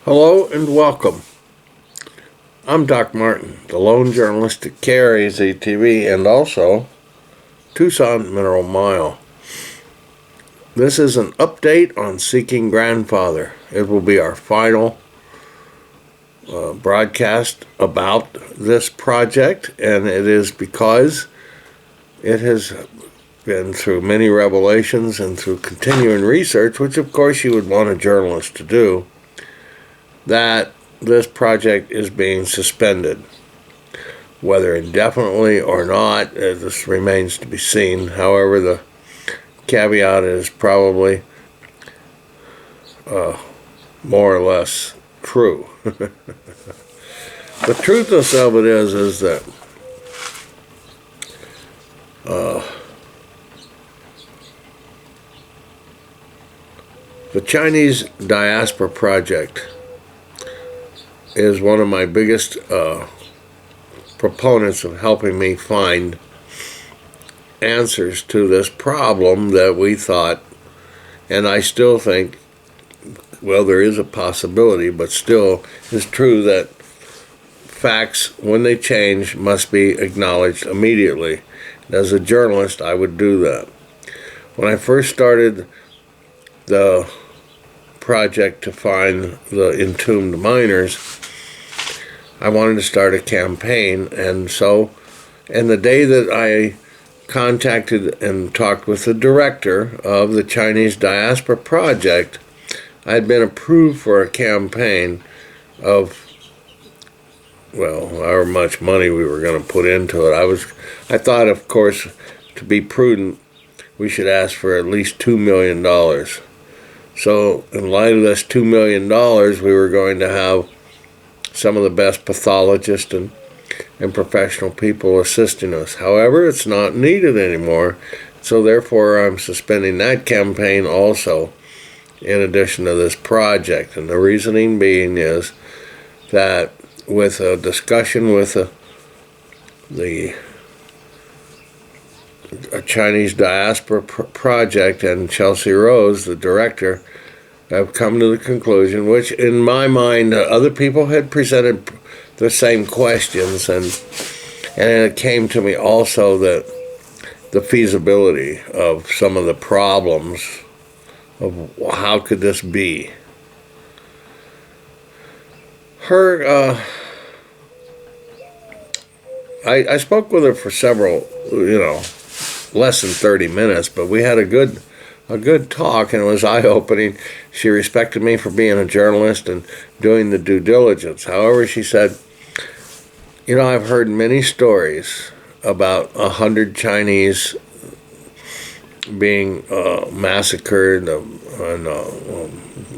Hello and welcome. I'm Doc Martin, the lone journalist at KRAZ-TV and also Tucson Mineral Mile. This is an update on Seeking Grandfather. It will be our final broadcast about this project, and it is because it has been through many revelations and through continuing research, which of course you would want a journalist to do, that this project is being suspended. Whether indefinitely or not, this remains to be seen. However, the caveat is probably more or less true. The truthness of it is that the Chinese diaspora project is one of my biggest proponents of helping me find answers to this problem that we thought, and I still think, well, there is a possibility, but still it's true that facts, when they change, must be acknowledged immediately. And as a journalist, I would do that. When I first started the project to find the entombed miners, I wanted to start a campaign, and the day that I contacted and talked with the director of the Chinese Diaspora Project, I had been approved for a campaign of, well, however much money we were going to put into it. I thought, of course, to be prudent, we should ask for at least $2 million. So in light of this $2 million, we were going to have some of the best pathologists and professional people assisting us. However, it's not needed anymore, so therefore I'm suspending that campaign also, in addition to this project. And the reasoning being is that with a discussion with the Chinese Diaspora Project and Chelsea Rose, the director, I've come to the conclusion, which in my mind other people had presented the same questions, and it came to me also that the feasibility of some of the problems of how could this be. I spoke with her for several, less than 30 minutes, but we had a good talk, and it was eye-opening. She respected me for being a journalist and doing the due diligence. However, she said, I've heard many stories about 100 Chinese being massacred and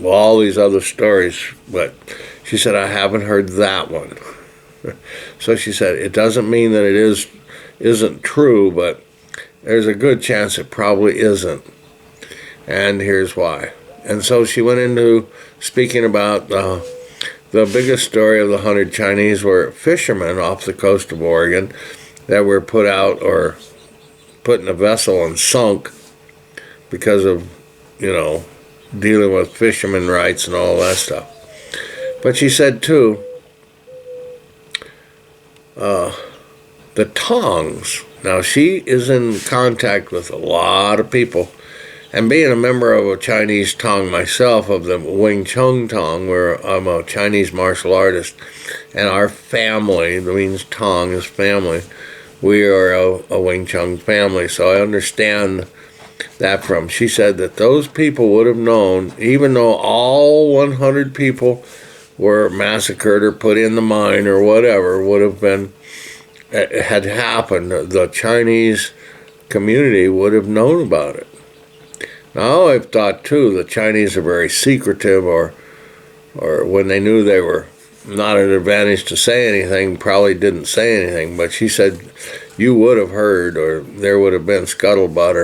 all these other stories, but she said, I haven't heard that one. So she said, it doesn't mean that it isn't true, but there's a good chance it probably isn't. And here's why. And so she went into speaking about the biggest story of the 100 Chinese were fishermen off the coast of Oregon that were put out or put in a vessel and sunk because of, dealing with fishermen rights and all that stuff. But she said, too, the Tongs. Now, she is in contact with a lot of people. And being a member of a Chinese Tong myself, of the Wing Chun Tong, where I'm a Chinese martial artist, and our family, that means Tong is family, we are a Wing Chun family, so I understand that from. She said that those people would have known, even though all 100 people were massacred or put in the mine or whatever would have been, had happened, the Chinese community would have known about it. Now, I've thought, too, the Chinese are very secretive, or when they knew they were not at an advantage to say anything, probably didn't say anything. But she said you would have heard, or there would have been scuttlebutt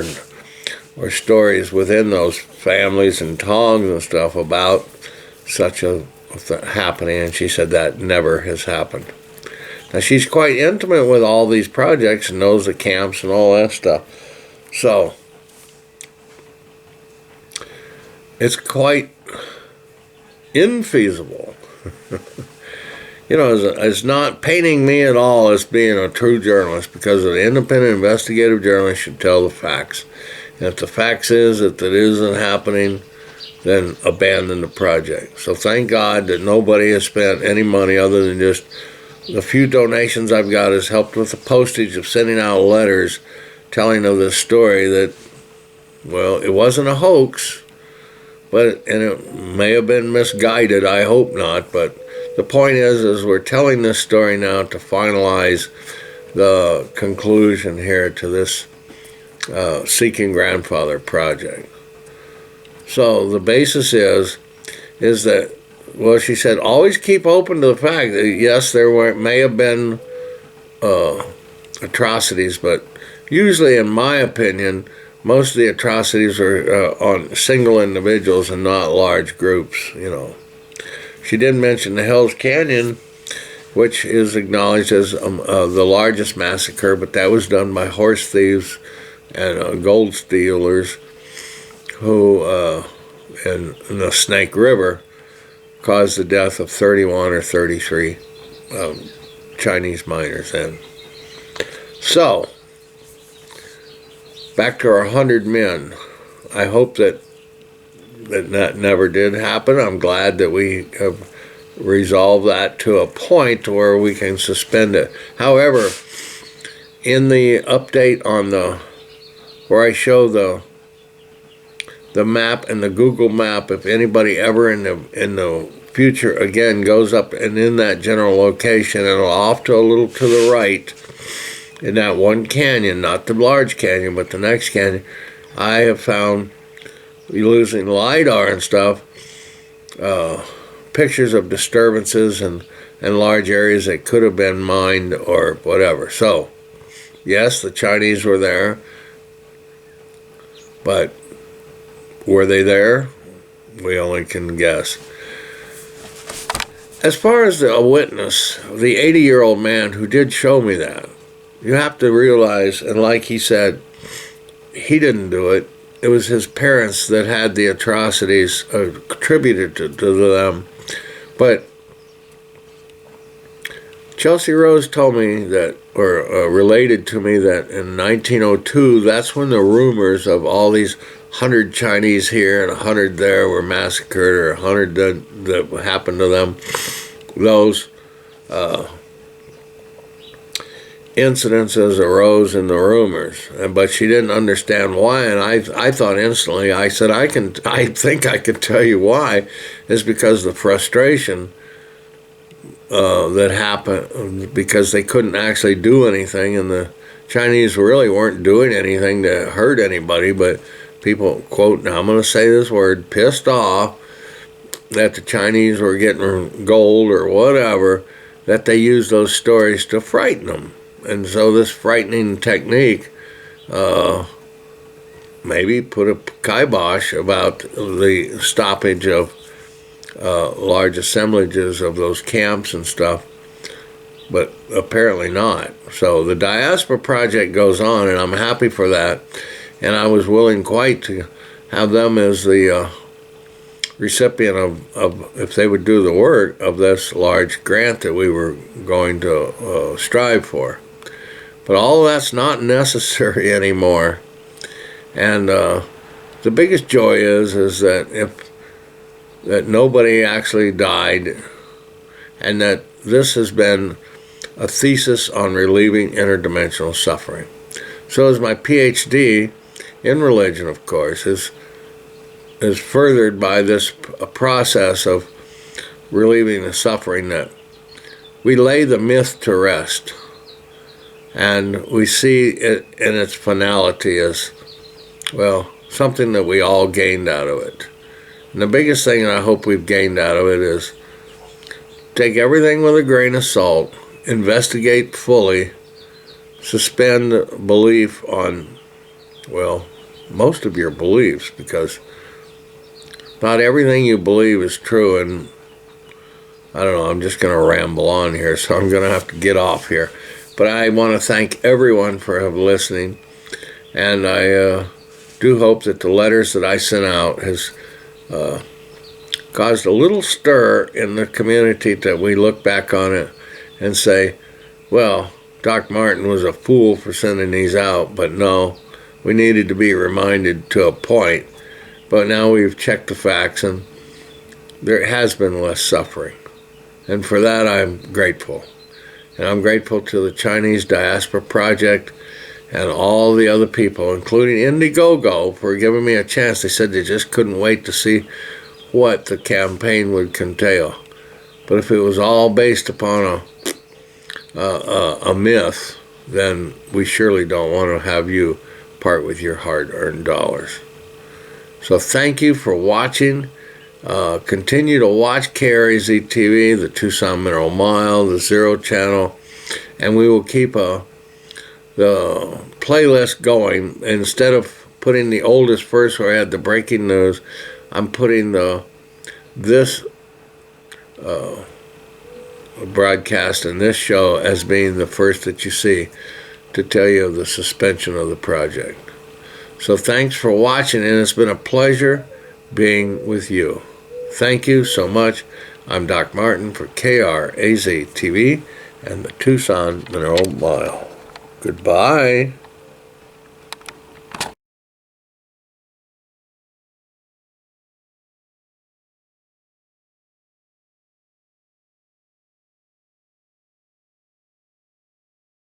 or stories within those families and tongs and stuff about such a happening, and she said that never has happened. Now, she's quite intimate with all these projects and knows the camps and all that stuff. So it's quite infeasible. You know, it's not painting me at all as being a true journalist, because an independent investigative journalist should tell the facts. And if the facts is that it isn't happening, then abandon the project. So thank God that nobody has spent any money other than just the few donations I've got has helped with the postage of sending out letters telling of this story that, well, it wasn't a hoax, and it may have been misguided, I hope not, but the point is we're telling this story now to finalize the conclusion here to this Seeking Grandfather project. So the basis is that, well, she said, always keep open to the fact that, yes, may have been atrocities, but usually, in my opinion, most of the atrocities are on single individuals and not large groups, you know. She did mention the Hells Canyon, which is acknowledged as the largest massacre, but that was done by horse thieves and gold stealers who, in the Snake River, caused the death of 31 or 33 Chinese miners then. So, back to our 100 men. I hope that never did happen. I'm glad that we have resolved that to a point where we can suspend it. However, in the update on where I show the map and the Google map, if anybody ever in the future again goes up and in that general location and off to a little to the right in that one canyon, not the large canyon but the next canyon, I have found, using LiDAR and stuff, pictures of disturbances and large areas that could have been mined or whatever. So yes, the Chinese were there, but were they there? We only can guess. As far as a witness, the 80-year-old man who did show me that, you have to realize, and like he said, he didn't do it. It was his parents that had the atrocities attributed to them. But Chelsea Rose told me that, or related to me that in 1902, that's when the rumors of all these 100 Chinese here and 100 there were massacred, or 100 that happened to them, those incidences arose in the rumors, but she didn't understand why. And I thought instantly, I said, I think I could tell you why. It's because the frustration that happened, because they couldn't actually do anything, and the Chinese really weren't doing anything to hurt anybody, but people, quote, now I'm going to say this word, pissed off that the Chinese were getting gold or whatever, that they used those stories to frighten them. And so this frightening technique maybe put a kibosh about the stoppage of large assemblages of those camps and stuff, but apparently not. So the Diaspora Project goes on, and I'm happy for that. And I was willing quite to have them as the recipient of, if they would do the work, of this large grant that we were going to strive for. But all that's not necessary anymore. And the biggest joy is that that nobody actually died, and that this has been a thesis on relieving interdimensional suffering. So as my PhD in religion, of course, is furthered by this process of relieving the suffering, that we lay the myth to rest, and we see it in its finality as, well, something that we all gained out of it. And the biggest thing I hope we've gained out of it is take everything with a grain of salt, investigate fully, suspend belief on, well, most of your beliefs, because not everything you believe is true. And I don't know, I'm just going to ramble on here, so I'm going to have to get off here. But I want to thank everyone for listening, and I do hope that the letters that I sent out has caused a little stir in the community that we look back on it and say, well, Doc Martin was a fool for sending these out, but no, we needed to be reminded to a point. But now we've checked the facts, and there has been less suffering. And for that, I'm grateful. And I'm grateful to the Chinese Diaspora Project and all the other people, including Indiegogo, for giving me a chance. They said they just couldn't wait to see what the campaign would entail. But if it was all based upon a myth, then we surely don't want to have you part with your hard-earned dollars. So thank you for watching. Continue to watch KRAZ TV, the Tucson Mineral Mile, the Zero Channel, and we will keep the playlist going. Instead of putting the oldest first where I had the breaking news, I'm putting this broadcast and this show as being the first that you see to tell you of the suspension of the project. So thanks for watching, and it's been a pleasure being with you. Thank you so much. I'm Doc Martin for KRAZ TV and the Tucson Mineral Mile. Goodbye.